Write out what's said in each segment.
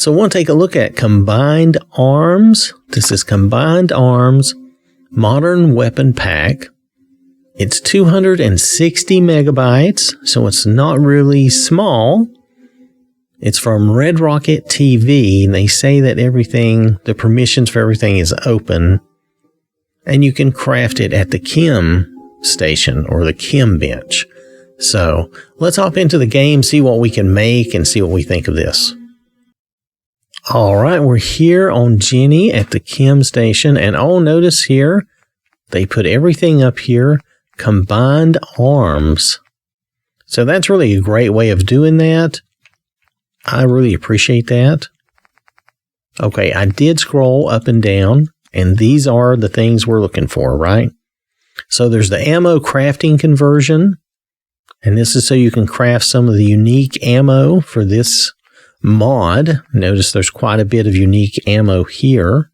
So we'll take a look at Combined Arms. This is Combined Arms Modern Weapon Pack. It's 260 megabytes, so it's not really small. It's from Red Rocket TV, and they say that everything, the permissions for everything is open, and you can craft it at the chem station or the chem bench. So let's hop into the game, see what we can make, and see what we think of this. All right, we're here on Jenny at the chem station, and oh, notice here, they put everything up here, Combined Arms. So that's really a great way of doing that. I really appreciate that. Okay, I did scroll up and down, and these are the things we're looking for, right? So there's the ammo crafting conversion, and this is so you can craft some of the unique ammo for this mod. Notice there's quite a bit of unique ammo here.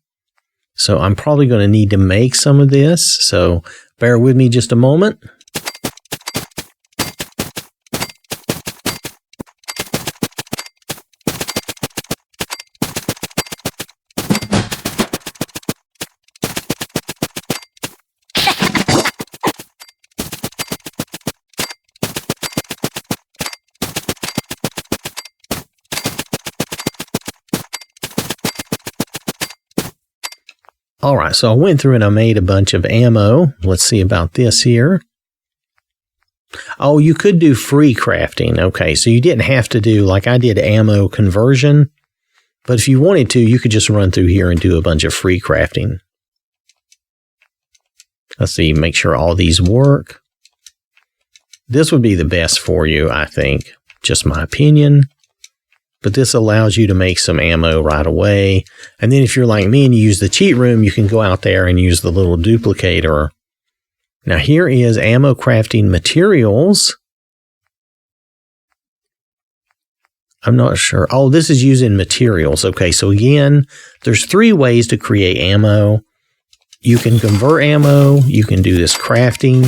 So I'm probably going to need to make some of this, so bear with me just a moment. All right, so I went through and I made a bunch of ammo. Let's see about this here. Oh, you could do free crafting. Okay, so you didn't have to do, like I did, ammo conversion. But if you wanted to, you could just run through here and do a bunch of free crafting. Let's see, make sure all these work. This would be the best for you, I think. Just my opinion. But this allows you to make some ammo right away. And then if you're like me and you use the cheat room, you can go out there and use the little duplicator. Now here is ammo crafting materials. I'm not sure. Oh, this is using materials. Okay, so again, there's 3 ways to create ammo. You can convert ammo. You can do this crafting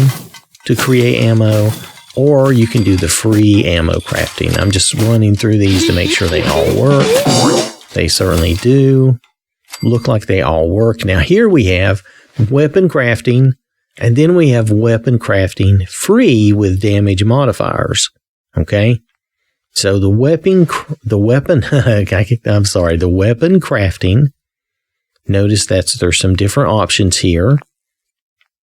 to create ammo. Or you can do the free ammo crafting. I'm just running through these to make sure they all work. They certainly do. Look like they all work. Now here we have weapon crafting, and then we have weapon crafting free with damage modifiers. Okay? So the weapon crafting, notice that there's some different options here.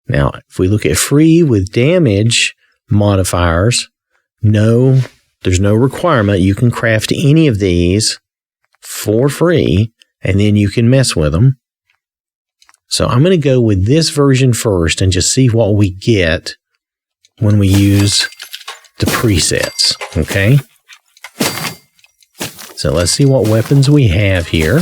Now, if we look at free with damage modifiers, no, there's no requirement. You can craft any of these for free, and then you can mess with them. So I'm going to go with this version first and just see what we get when we use the presets. Okay. So let's see what weapons we have here.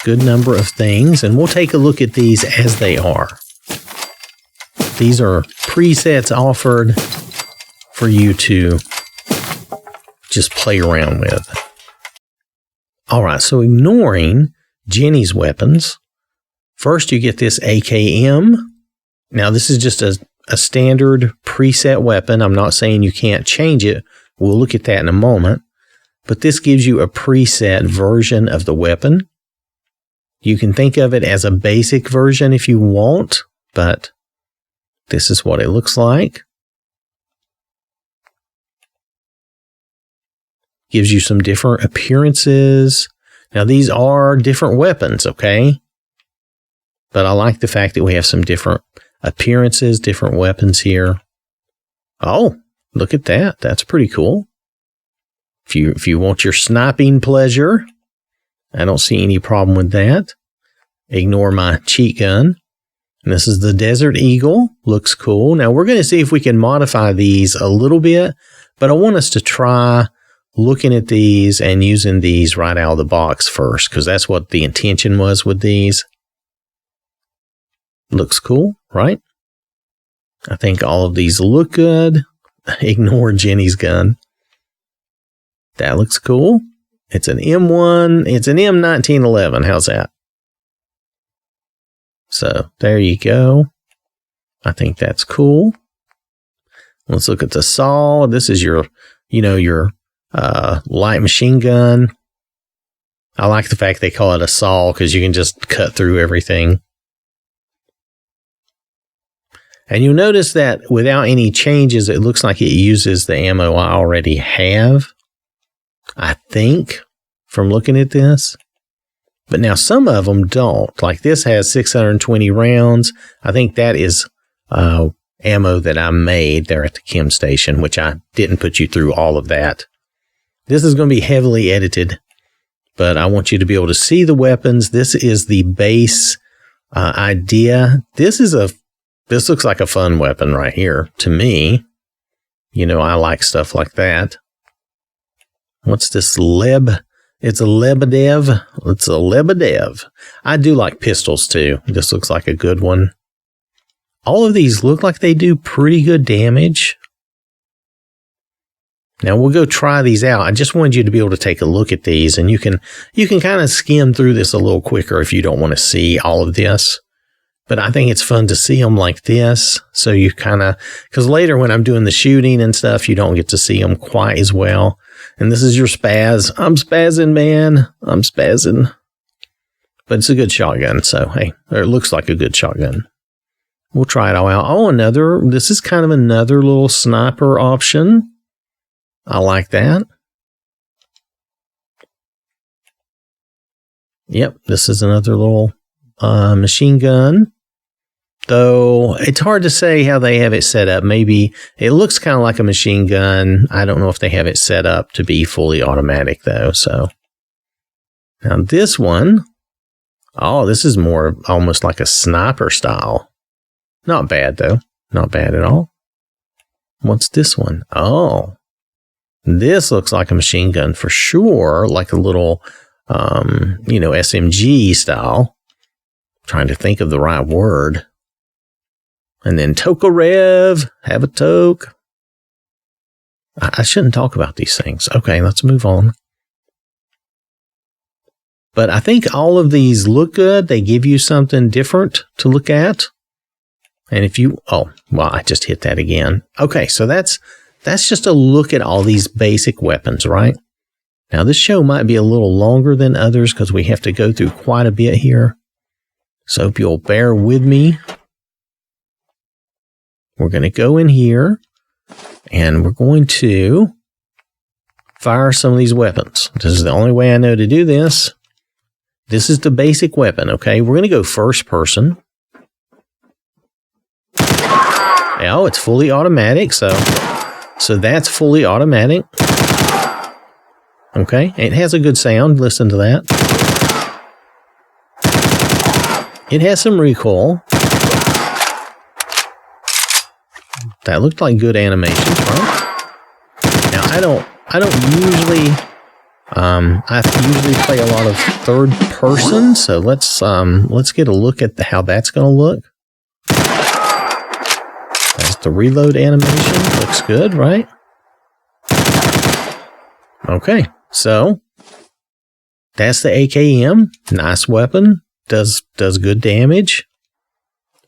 Good number of things, and we'll take a look at these as they are. These are presets offered for you to just play around with. All right, so ignoring Jenny's weapons, first you get this AKM. Now this is just a standard preset weapon. I'm not saying you can't change it. We'll look at that in a moment. But this gives you a preset version of the weapon. You can think of it as a basic version if you want, but this is what it looks like. Gives you some different appearances. Now, these are different weapons, okay? But I like the fact that we have some different appearances, different weapons here. Oh, look at that. That's pretty cool. If you want your sniping pleasure, I don't see any problem with that. Ignore my cheat gun. And this is the Desert Eagle. Looks cool. Now we're going to see if we can modify these a little bit, but I want us to try looking at these and using these right out of the box first, because that's what the intention was with these. Looks cool, right? I think all of these look good. Ignore Jenny's gun. That looks cool. It's an M1. It's an M1911. How's that? So there you go. I think that's cool. Let's look at the saw. This is your your light machine gun. I like the fact they call it a saw because you can just cut through everything. And you'll notice that without any changes, it looks like it uses the ammo I already have, I think, from looking at this. But now some of them don't. Like this has 620 rounds. I think that is ammo that I made there at the chem station, which I didn't put you through all of that. This is going to be heavily edited, but I want you to be able to see the weapons. This is the base idea. This looks like a fun weapon right here to me. I like stuff like that. What's this It's a Lebedev. It's a Lebedev. I do like pistols too. This looks like a good one. All of these look like they do pretty good damage. Now we'll go try these out. I just wanted you to be able to take a look at these, and you can kind of skim through this a little quicker if you don't want to see all of this. But I think it's fun to see them like this. So you because later when I'm doing the shooting and stuff, you don't get to see them quite as well. And this is your spaz. I'm spazzing, man. I'm spazzing. But it's a good shotgun. So, hey, or it looks like a good shotgun. We'll try it all out. Oh, this is kind of another little sniper option. I like that. Yep, this is another little machine gun. Though it's hard to say how they have it set up. Maybe it looks kind of like a machine gun. I don't know if they have it set up to be fully automatic though. So now this one, this is more almost like a sniper style. Not bad though. Not bad at all. What's this one? Oh, this looks like a machine gun for sure. Like a little, SMG style. I'm trying to think of the right word. And then Tokarev, have a toke. I shouldn't talk about these things. Okay, let's move on. But I think all of these look good. They give you something different to look at. And I just hit that again. Okay, so that's just a look at all these basic weapons, right? Now this show might be a little longer than others because we have to go through quite a bit here. So if you'll bear with me. We're going to go in here and we're going to fire some of these weapons. This is the only way I know to do this. This is the basic weapon, okay? We're going to go first person. Oh, it's fully automatic, so that's fully automatic. Okay, it has a good sound. Listen to that. It has some recoil. That looked like good animations, right? Now I don't usually I usually play a lot of third person, so let's get a look at how that's going to look. That's the reload animation. Looks good, right? Okay, so that's the AKM. Nice weapon. Does good damage.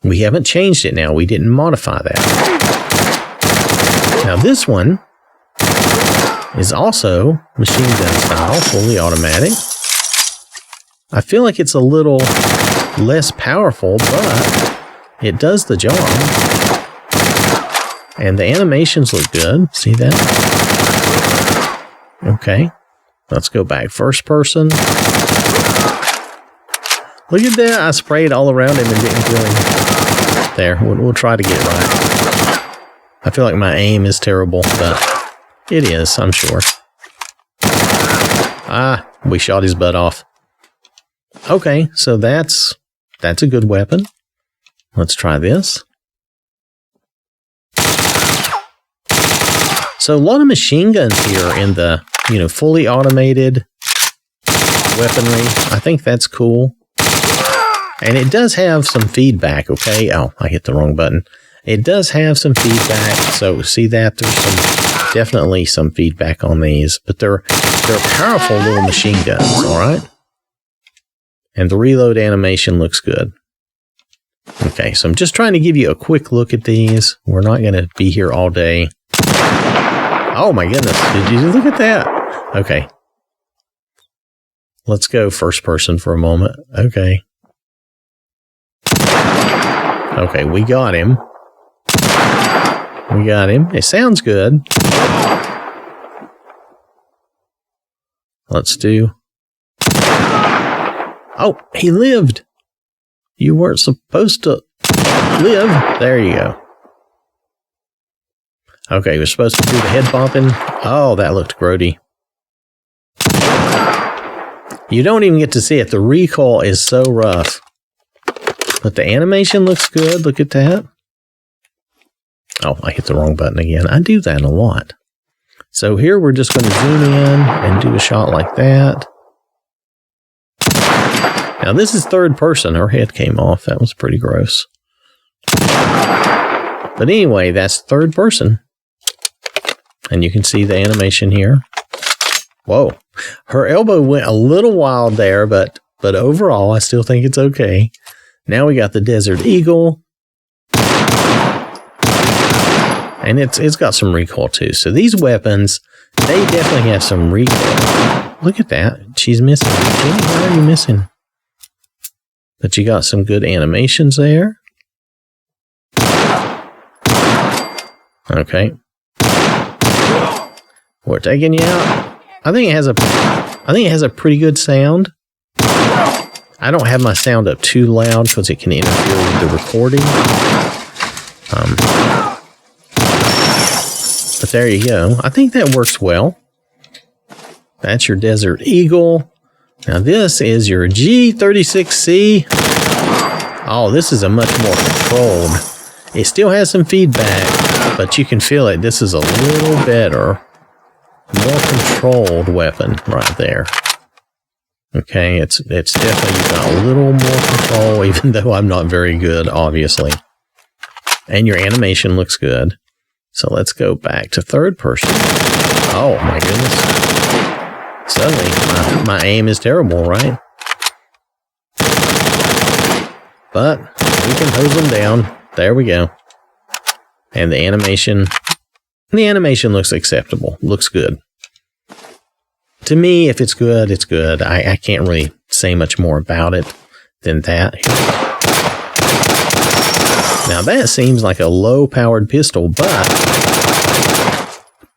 We haven't changed it now. We didn't modify that. Now this one is also machine gun style, fully automatic. I feel like it's a little less powerful, but it does the job. And the animations look good. See that? Okay. Let's go back. First person. Look at that. I sprayed all around him and didn't kill him. There. We'll try to get it right. I feel like my aim is terrible, but it is, I'm sure. We shot his butt off. Okay, so that's a good weapon. Let's try this. So a lot of machine guns here in the, fully automated weaponry. I think that's cool. And it does have some feedback, okay? Oh, I hit the wrong button. It does have some feedback, so see that? There's definitely some feedback on these, but they're powerful little machine guns, all right? And the reload animation looks good. Okay, so I'm just trying to give you a quick look at these. We're not going to be here all day. Oh my goodness. Did you look at that? Okay. Let's go first person for a moment. Okay. Okay, we got him. We got him. It sounds good. Let's do... Oh, he lived. You weren't supposed to live. There you go. Okay, we're supposed to do the head bumping. Oh, that looked grody. You don't even get to see it. The recoil is so rough. But the animation looks good. Look at that. Oh, I hit the wrong button again. I do that a lot. So here we're just going to zoom in and do a shot like that. Now this is third person. Her head came off. That was pretty gross. But anyway, that's third person. And you can see the animation here. Whoa. Her elbow went a little wild there, but overall, I still think it's okay. Now we got the Desert Eagle. And it's got some recoil too. So these weapons, they definitely have some recoil. Look at that. She's missing. Jenny, why are you missing? But you got some good animations there. Okay. We're taking you out. I think it has a pretty good sound. I don't have my sound up too loud because it can interfere with the recording. But there you go. I think that works well. That's your Desert Eagle. Now this is your G36C. Oh, this is a much more controlled. It still has some feedback, but you can feel it. This is a little better, more controlled weapon right there. Okay, it's definitely got a little more control, even though I'm not very good, obviously. And your animation looks good. So let's go back to third person. Oh my goodness. Suddenly, my aim is terrible, right? But we can hose them down. There we go. And the animation looks acceptable. Looks good. To me, if it's good, it's good. I can't really say much more about it than that. Now that seems like a low-powered pistol,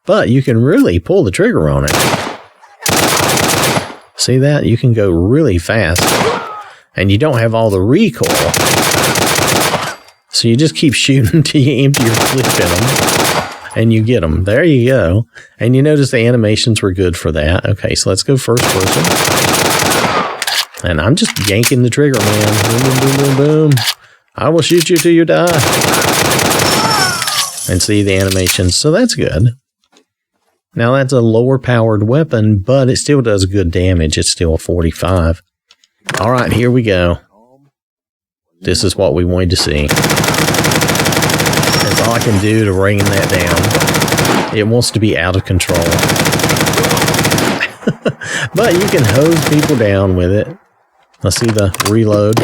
but you can really pull the trigger on it. See that? You can go really fast, and you don't have all the recoil. So you just keep shooting until you empty your clip in them, and you get them. There you go. And you notice the animations were good for that. Okay, so let's go first person. And I'm just yanking the trigger, man. Boom, boom, boom, boom, boom. I will shoot you till you die. And see the animations. So that's good. Now that's a lower powered weapon, but it still does good damage. It's still a 45. All right, here we go. This is what we wanted to see. That's all I can do to rein that down. It wants to be out of control. But you can hose people down with it. Let's see the reload.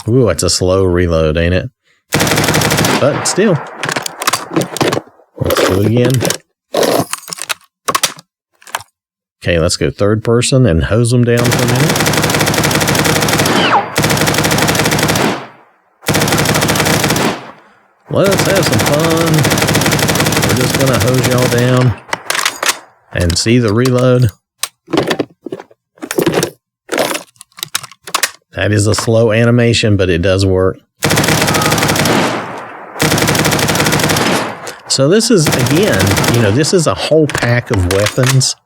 Ooh, it's a slow reload, ain't it? But still. Let's do it again. Okay, let's go third person and hose them down for a minute. Let's have some fun. We're just going to hose y'all down and see the reload. That is a slow animation, but it does work. So this is, again, this is a whole pack of weapons,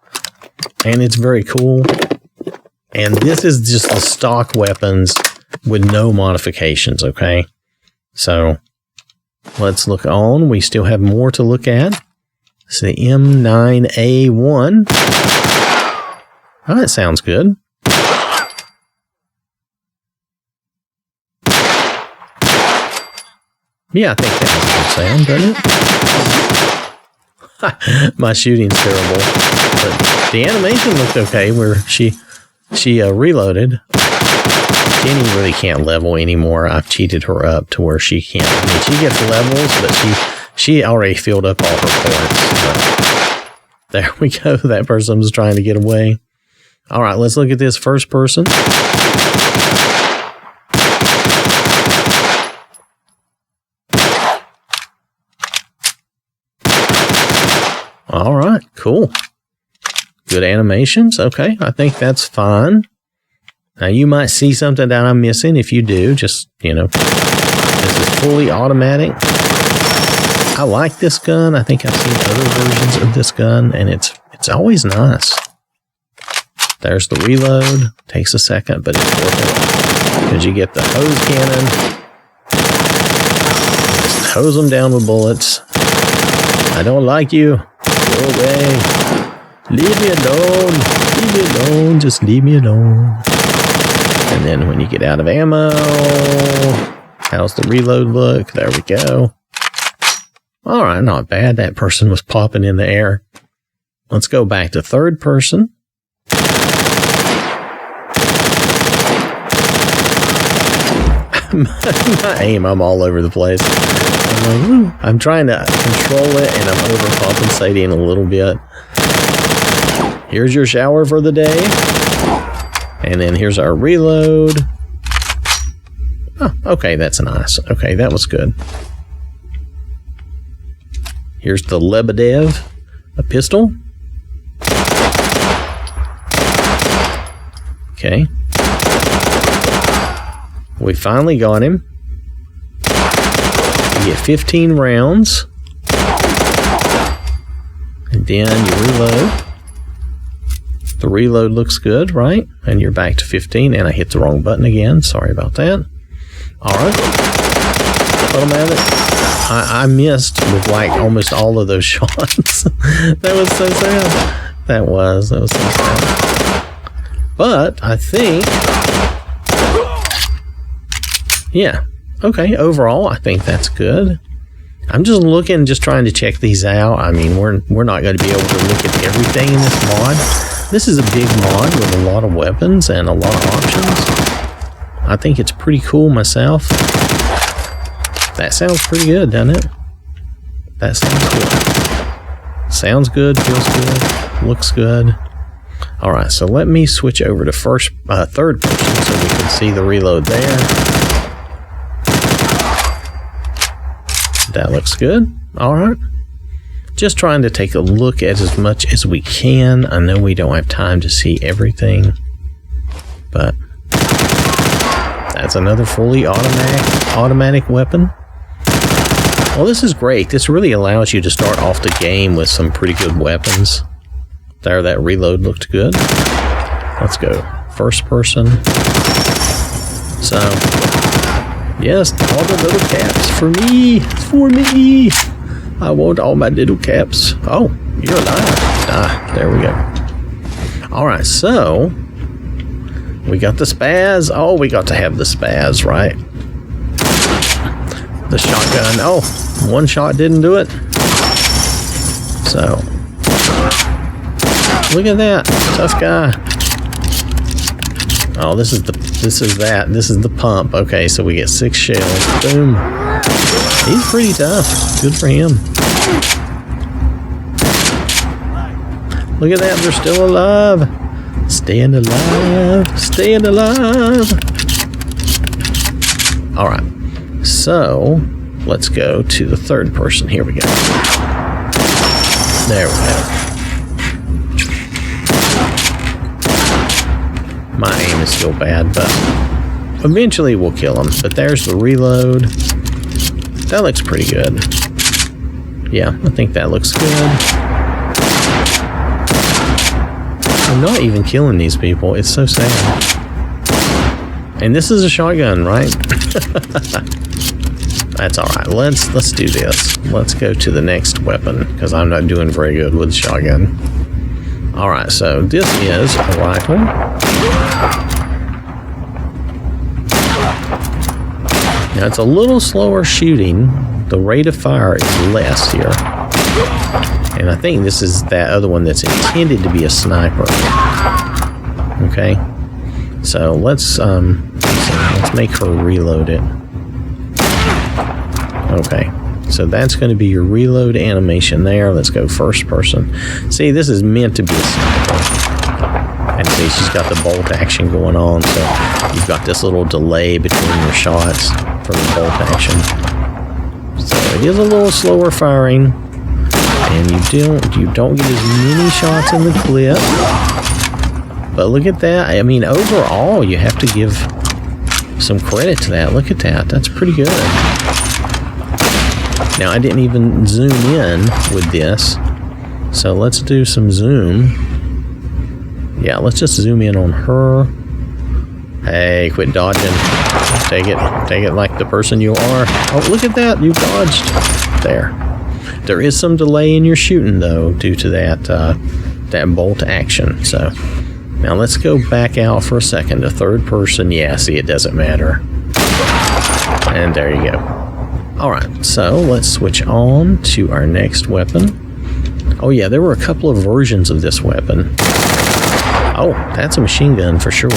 and it's very cool. And this is just the stock weapons with no modifications, okay? So let's look on. We still have more to look at. It's the M9A1. Oh, that sounds good. Yeah, I think that has a good sound, doesn't it? My shooting's terrible. But the animation looked okay where she reloaded. Jenny really can't level anymore. I've cheated her up to where she can't. I mean, she gets levels, but she already filled up all her points. But there we go. That person was trying to get away. All right, let's look at this first person. All right, cool. Good animations. Okay, I think that's fine. Now, you might see something that I'm missing. If you do, just, you know, this is fully automatic. I like this gun. I think I've seen other versions of this gun, and it's always nice. There's the reload. Takes a second, but it's worth it. Because you get the hose cannon. Just hose them down with bullets. I don't like you. Go away. Leave me alone. Leave me alone. Just leave me alone. And then when you get out of ammo, how's the reload look? There we go. All right, not bad. That person was popping in the air. Let's go back to third person. My aim, I'm all over the place. I'm like, I'm trying to control it, and I'm overcompensating a little bit. Here's your shower for the day. And then here's our reload. Oh, okay, that's nice. Okay, that was good. Here's the Lebedev, a pistol. Okay. We finally got him. You get 15 rounds. And then you reload. The reload looks good, right? And you're back to 15, and I hit the wrong button again. Sorry about that. All right. Automatic. I missed with like almost all of those shots. That was so sad. That was so sad. But I think, yeah. Okay, overall, I think that's good. I'm just looking, just trying to check these out. I mean, we're not going to be able to look at everything in this mod. This is a big mod with a lot of weapons and a lot of options. I think it's pretty cool myself. That sounds pretty good, doesn't it? That sounds good. Sounds good, feels good, looks good. All right, so let me switch over to third person so we can see the reload there. That looks good. All right. Just trying to take a look at as much as we can. I know we don't have time to see everything, but that's another fully automatic weapon. Well, this is great. This really allows you to start off the game with some pretty good weapons. There, that reload looked good. Let's go. First person. So, yes, all the little caps for me. For me. I want all my little caps. Oh, you're alive. Ah, there we go. All right, so we got the spaz. Oh, we got to have the spaz, right? The shotgun. Oh, one shot didn't do it. So, look at that. Tough guy. Oh, this is the pump. Okay, so we get 6 shells. Boom. He's pretty tough. Good for him. Look at that. They're still alive. Staying alive. Staying alive. All right. So, let's go to the third person. Here we go. There we go. My aim is still bad, but eventually we'll kill him. But there's the reload. That looks pretty good. Yeah, I think that looks good. I'm not even killing these people. It's so sad. And this is a shotgun, right? That's all right. Let's do this. Let's go to the next weapon because I'm not doing very good with shotgun. All right, so this is a rifle. Now it's a little slower shooting. The rate of fire is less here. And I think this is that other one that's intended to be a sniper. Okay. So let's person. Let's make her reload it. Okay, so that's going to be your reload animation there. Let's go first person. See, this is meant to be a sniper. And see, she's got the bolt action going on, so you've got this little delay between your shots for the bolt action. So it is a little slower firing, and you don't get as many shots in the clip. But look at that. I mean, overall, you have to give some credit to that. Look at that. That's pretty good. Now, I didn't even zoom in with this, so let's do some zoom. Yeah, let's just zoom in on her. Hey, quit dodging. Take it like the person you are. Oh, look at that. You dodged. There. There is some delay in your shooting, though, due to that bolt action. So now let's go back out for a second to third person. Yeah, see, it doesn't matter. And there you go. All right, so let's switch on to our next weapon. Oh, yeah, there were a couple of versions of this weapon. Oh, that's a machine gun for sure.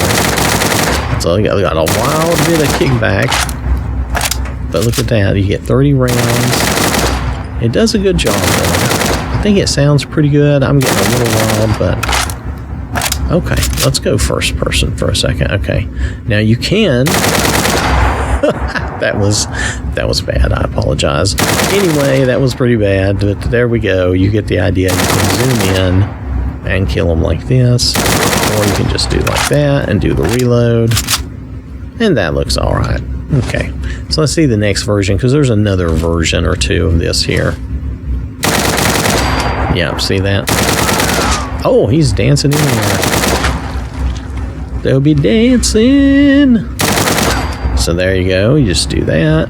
So we got a wild bit of kickback. But look at that. You get 30 rounds. It does a good job, though. I think it sounds pretty good. I'm getting a little wild, but... Okay, let's go first person for a second. Okay, now you can... that was bad. I apologize. Anyway, that was pretty bad. But there we go. You get the idea. You can zoom in and kill them like this, or you can just do like that and do the reload, and that looks all right. Okay, so let's see the next version, because there's another version or two of this here. Yeah, see that? Oh, he's dancing in there. They'll be dancing. So there you go. You just do that,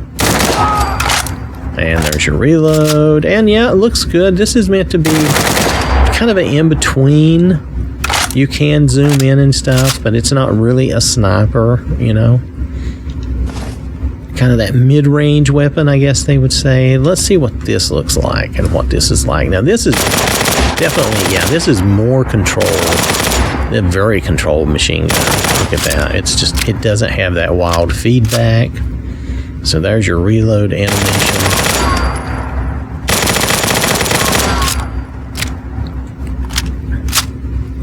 and there's your reload. And yeah, it looks good. This is meant to be kind of an in-between. You can zoom in and stuff, but it's not really a sniper, you know. Kind of that mid-range weapon, I guess they would say. Let's see what this looks like and what this is like. Now, this is definitely, yeah, this is more controlled. A very controlled machine gun. Look at that. It's just, it doesn't have that wild feedback. So there's your reload animation.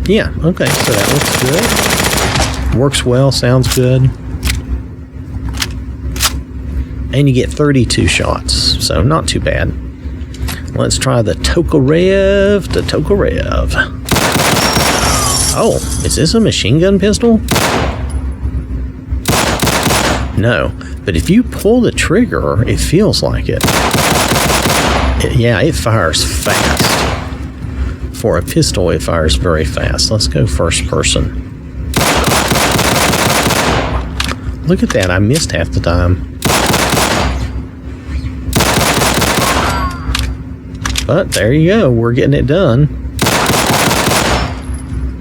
Yeah, okay, so that looks good. Works well, sounds good. And you get 32 shots, so not too bad. Let's try the Tokarev. The Tokarev. Oh, is this a machine gun pistol? No, but if you pull the trigger, it feels like it. Yeah, it fires fast. For a pistol, it fires very fast. Let's go first person. Look at that, I missed half the time. But there you go, we're getting it done.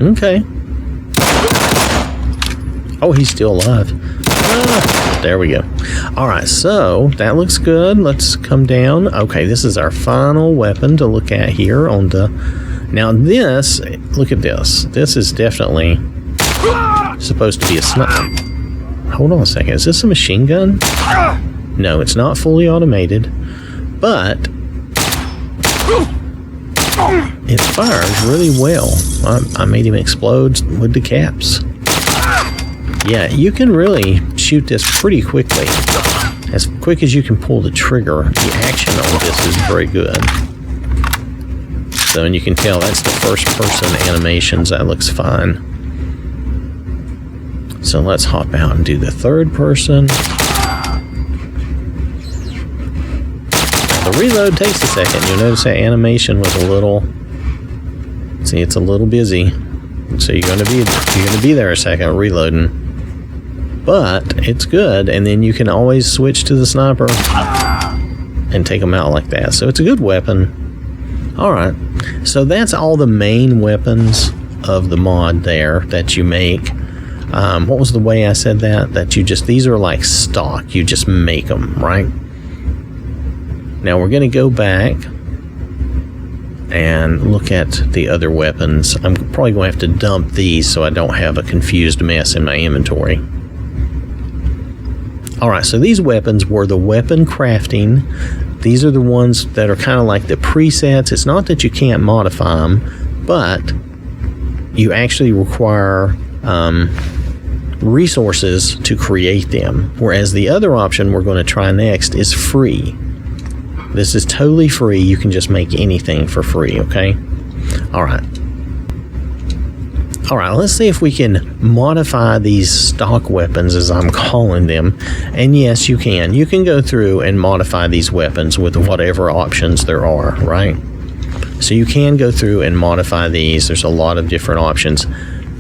Okay. Oh, he's still alive. Ah, there we go. Alright, so that looks good. Let's come down. Okay, this is our final weapon to look at here on the... Now this, look at this. This is definitely supposed to be a sniper. Hold on a second. Is this a machine gun? No, it's not fully automated, but it fires really well. I made him explode with the caps. Yeah, you can really shoot this pretty quickly. As quick as you can pull the trigger. The action on this is very good. So, and you can tell that's the first person animations. That looks fine. So let's hop out and do the third person. The reload takes a second. You'll notice that animation was a little... See, it's a little busy. So you're gonna be there a second reloading. But it's good, and then you can always switch to the sniper and take them out like that. So it's a good weapon. Alright, so that's all the main weapons of the mod there that you make. What was the way I said that? That you just, these are like stock. You just make them, right? Now we're going to go back and look at the other weapons. I'm probably going to have to dump these so I don't have a confused mess in my inventory. All right, so these weapons were the weapon crafting. These are the ones that are kind of like the presets. It's not that you can't modify them, but you actually require resources to create them. Whereas the other option we're going to try next is free. This is totally free. You can just make anything for free, okay? All right. All right, let's see if we can modify these stock weapons, as I'm calling them. And yes, you can. You can go through and modify these weapons with whatever options there are, right? So you can go through and modify these. There's a lot of different options.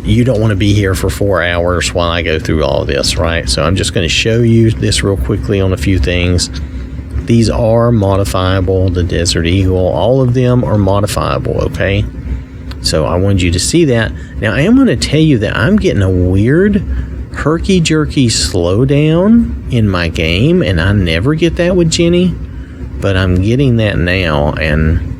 You don't want to be here for 4 hours while I go through all this, right? So I'm just going to show you this real quickly on a few things. These are modifiable. The Desert Eagle, all of them are modifiable, okay? So I wanted you to see that. Now I am going to tell you that I'm getting a weird herky-jerky slowdown in my game, and I never get that with Jenny, but I'm getting that now, and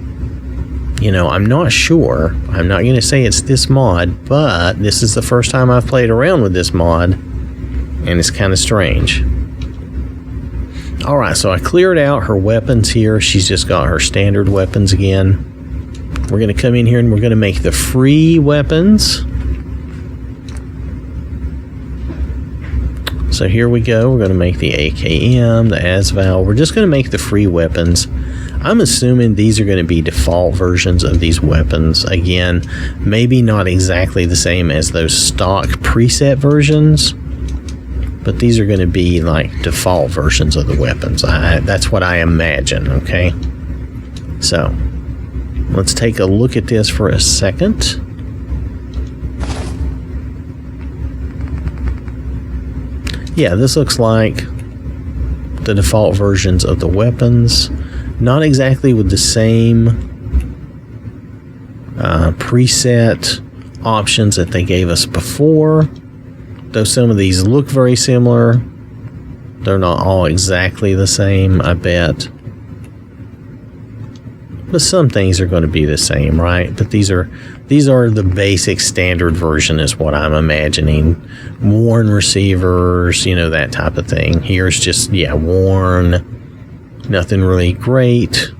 you know, I'm not sure. I'm not going to say it's this mod, but this is the first time I've played around with this mod, and it's kind of strange. Alright, so I cleared out her weapons here. She's just got her standard weapons again. We're going to come in here and we're going to make the free weapons. So here we go. We're going to make the AKM, the Asval. We're just going to make the free weapons. I'm assuming these are going to be default versions of these weapons. Again, maybe not exactly the same as those stock preset versions, but these are going to be like default versions of the weapons. That's what I imagine, okay? So let's take a look at this for a second. Yeah, this looks like the default versions of the weapons. Not exactly with the same preset options that they gave us before. Though some of these look very similar, they're not all exactly the same, I bet. But some things are going to be the same, right? But these are the basic standard version is what I'm imagining. Worn receivers, you know, that type of thing. Here's just, yeah, worn. Nothing really great,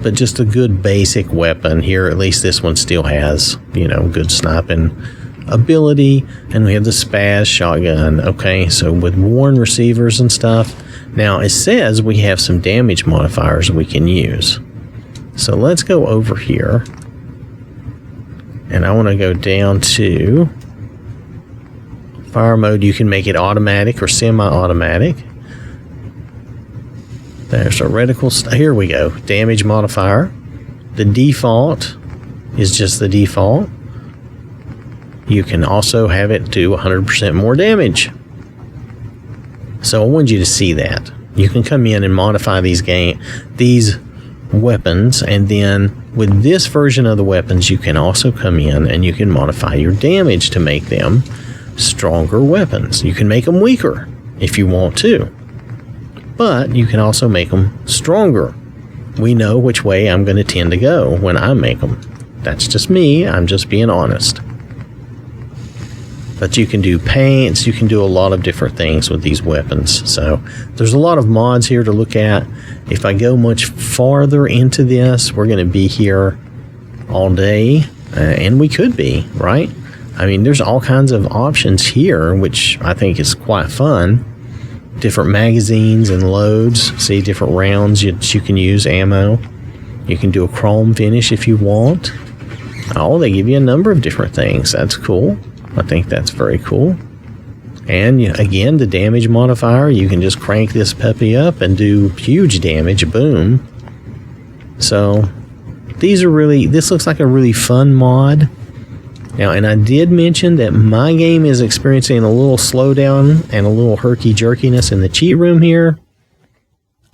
but just a good basic weapon. Here, at least this one still has, you know, good sniping ability. And we have the Spaz shotgun. Okay, so with worn receivers and stuff. Now, it says we have some damage modifiers we can use. So let's go over here. And I want to go down to fire mode. You can make it automatic or semi-automatic. There's a reticle. Here we go. Damage modifier. The default is just the default. You can also have it do 100% more damage. So I want you to see that. You can come in and modify these weapons, and then with this version of the weapons, you can also come in and you can modify your damage to make them stronger weapons. You can make them weaker if you want to. But you can also make them stronger. We know which way I'm going to tend to go when I make them. That's just me. I'm just being honest. But you can do paints. You can do a lot of different things with these weapons. So there's a lot of mods here to look at. If I go much farther into this, we're going to be here all day. And we could be, right? I mean, there's all kinds of options here, which I think is quite fun. Different magazines and loads. See, different rounds you can use, ammo. You can do a chrome finish if you want. Oh, they give you a number of different things. That's cool. I think that's very cool. And again, the damage modifier, you can just crank this puppy up and do huge damage. Boom. So this looks like a really fun mod. Now, and I did mention that my game is experiencing a little slowdown and a little herky-jerkiness in the cheat room here.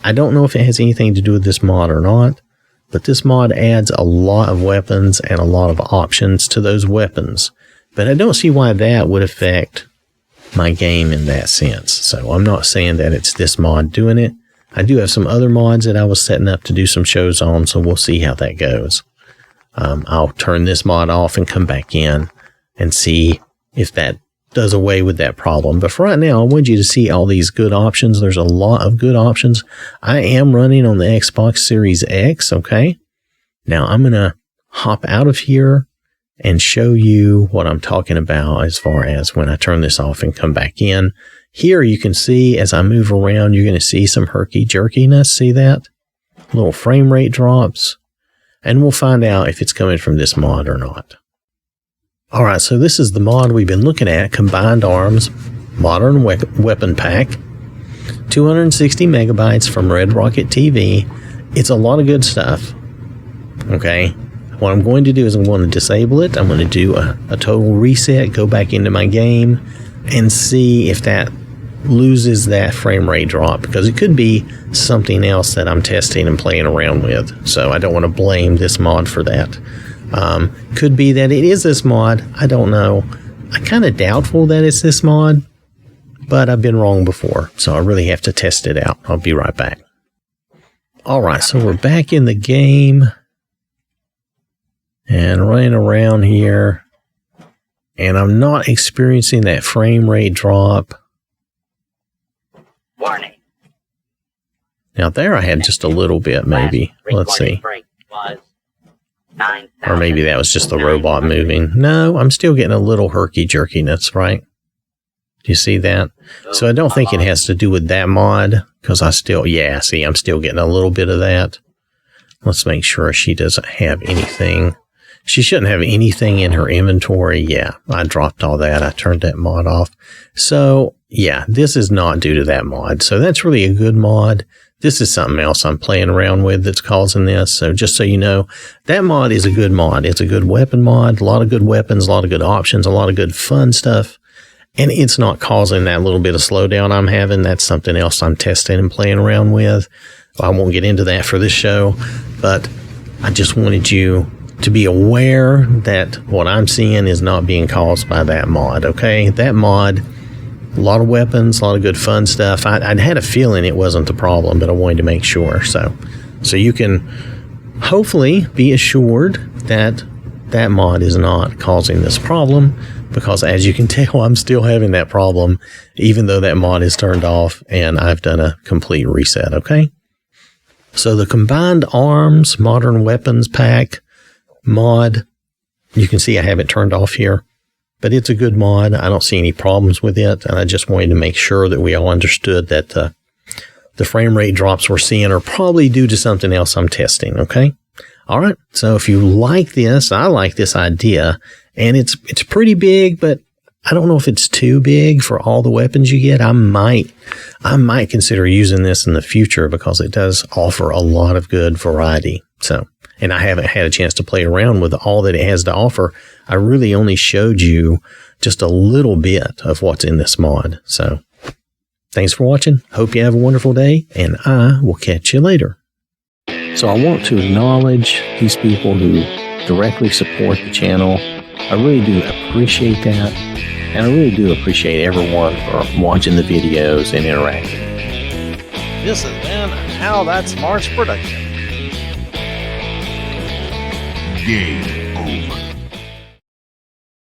I don't know if it has anything to do with this mod or not, but this mod adds a lot of weapons and a lot of options to those weapons. But I don't see why that would affect my game in that sense. So I'm not saying that it's this mod doing it. I do have some other mods that I was setting up to do some shows on, so we'll see how that goes. I'll turn this mod off and come back in and see if that does away with that problem. But for right now, I want you to see all these good options. There's a lot of good options. I am running on the Xbox Series X, okay? Now I'm going to hop out of here and show you what I'm talking about as far as when I turn this off and come back in. Here you can see as I move around, you're going to see some herky-jerkiness. See that? Little frame rate drops. And we'll find out if it's coming from this mod or not. All right, so this is the mod we've been looking at, Combined Arms Modern Weapon Pack, 260 megabytes from Red Rocket TV. It's a lot of good stuff, okay? What I'm going to do is I'm going to disable it. I'm going to do a total reset, go back into my game, and see if that loses that frame rate drop, because it could be something else that I'm testing and playing around with. So I don't want to blame this mod for that. Could be that it is this mod. I don't know. I'm kind of doubtful that it's this mod, but I've been wrong before, so I really have to test it out. I'll be right back. All right, so we're back in the game and running around here, and I'm not experiencing that frame rate drop. Warning. Now there I had just a little bit, maybe. Let's see. Or maybe that was just the robot moving. No, I'm still getting a little herky-jerkiness, right? Do you see that? So I don't think it has to do with that mod, because I'm still getting a little bit of that. Let's make sure she doesn't have anything. She shouldn't have anything in her inventory. Yeah, I dropped all that. I turned that mod off. So yeah, this is not due to that mod. So that's really a good mod. This is something else I'm playing around with that's causing this. So just so you know, that mod is a good mod. It's a good weapon mod, a lot of good weapons, a lot of good options, a lot of good fun stuff. And it's not causing that little bit of slowdown I'm having. That's something else I'm testing and playing around with. I won't get into that for this show, but I just wanted you to be aware that what I'm seeing is not being caused by that mod, okay? That mod, a lot of weapons, a lot of good fun stuff. I'd had a feeling it wasn't the problem, but I wanted to make sure. So you can hopefully be assured that that mod is not causing this problem, because as you can tell, I'm still having that problem, even though that mod is turned off and I've done a complete reset, okay? So the Combined Arms Modern Weapons Pack mod, you can see I have it turned off here, but it's a good mod. I don't see any problems with it, and I just wanted to make sure that we all understood that the frame rate drops we're seeing are probably due to something else I'm testing, okay? All right, so if you like this, I like this idea, and it's pretty big, but I don't know if it's too big for all the weapons you get. I might consider using this in the future, because it does offer a lot of good variety. So, and I haven't had a chance to play around with all that it has to offer. I really only showed you just a little bit of what's in this mod. So thanks for watching. Hope you have a wonderful day, and I will catch you later. So I want to acknowledge these people who directly support the channel. I really do appreciate that. And I really do appreciate everyone for watching the videos and interacting. This has been an OwwThatSmarts production. Game over.